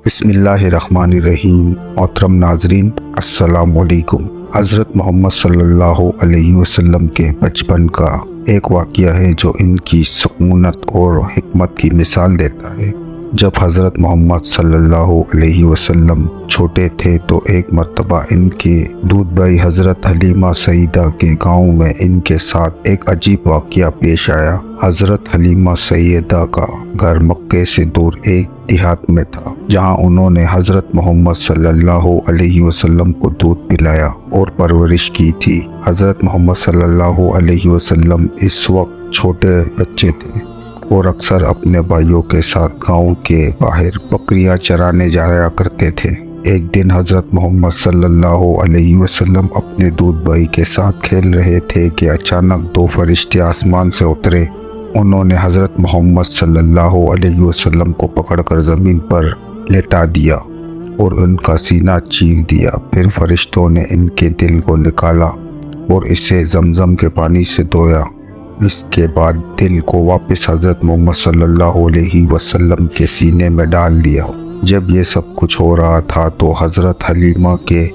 بسم اللہ الرحمن الرحیم۔ محترم ناظرین، السلام علیکم۔ حضرت محمد صلی اللہ علیہ وسلم کے بچپن کا ایک واقعہ ہے جو ان کی سکونت اور حکمت کی مثال دیتا ہے۔ جب حضرت محمد صلی اللہ علیہ وسلم چھوٹے تھے تو ایک مرتبہ ان کے دودھ بھائی حضرت حلیمہ سعیدہ کے گاؤں میں ان کے ساتھ ایک عجیب واقعہ پیش آیا۔ حضرت حلیمہ سعیدہ کا گھر مکے سے دور ایک دیہات میں تھا، جہاں انہوں نے حضرت محمد صلی اللہ علیہ وسلم کو دودھ پلایا اور پرورش کی تھی۔ حضرت محمد صلی اللہ علیہ وسلم اس وقت چھوٹے بچے تھے اور اکثر اپنے بھائیوں کے ساتھ گاؤں کے باہر بکریاں چرانے جایا کرتے تھے۔ ایک دن حضرت محمد صلی اللہ علیہ وسلم اپنے دودھ بھائی کے ساتھ کھیل رہے تھے کہ اچانک دو فرشتے آسمان سے اترے۔ انہوں نے حضرت محمد صلی اللہ علیہ وسلم کو پکڑ کر زمین پر لٹا دیا اور ان کا سینہ چیر دیا۔ پھر فرشتوں نے ان کے دل کو نکالا اور اسے زمزم کے پانی سے دھویا۔ اس کے بعد دل کو واپس حضرت محمد صلی اللہ علیہ وسلم کے سینے میں ڈال دیا۔ جب یہ سب کچھ ہو رہا تھا تو حضرت حلیمہ کے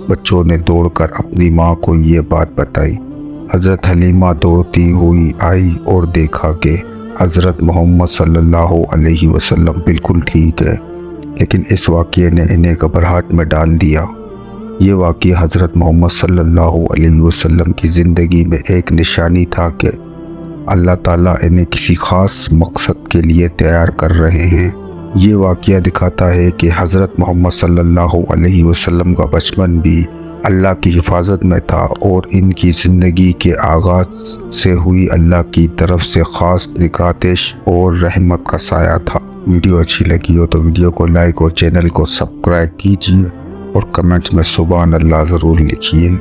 بچوں نے دوڑ کر اپنی ماں کو یہ بات بتائی۔ حضرت حلیمہ دوڑتی ہوئی آئی اور دیکھا کہ حضرت محمد صلی اللہ علیہ وسلم بالکل ٹھیک ہے، لیکن اس واقعے نے انہیں گھبراہٹ میں ڈال دیا۔ یہ واقعہ حضرت محمد صلی اللہ علیہ وسلم کی زندگی میں ایک نشانی تھا کہ اللہ تعالیٰ انہیں کسی خاص مقصد کے لیے تیار کر رہے ہیں۔ یہ واقعہ دکھاتا ہے کہ حضرت محمد صلی اللہ علیہ وسلم کا بچپن بھی اللہ کی حفاظت میں تھا اور ان کی زندگی کے آغاز سے ہوئی اللہ کی طرف سے خاص نگہداشت اور رحمت کا سایہ تھا۔ ویڈیو اچھی لگی ہو تو ویڈیو کو لائک اور چینل کو سبسکرائب کیجیے اور کمنٹس میں سبحان اللہ ضرور لکھیے۔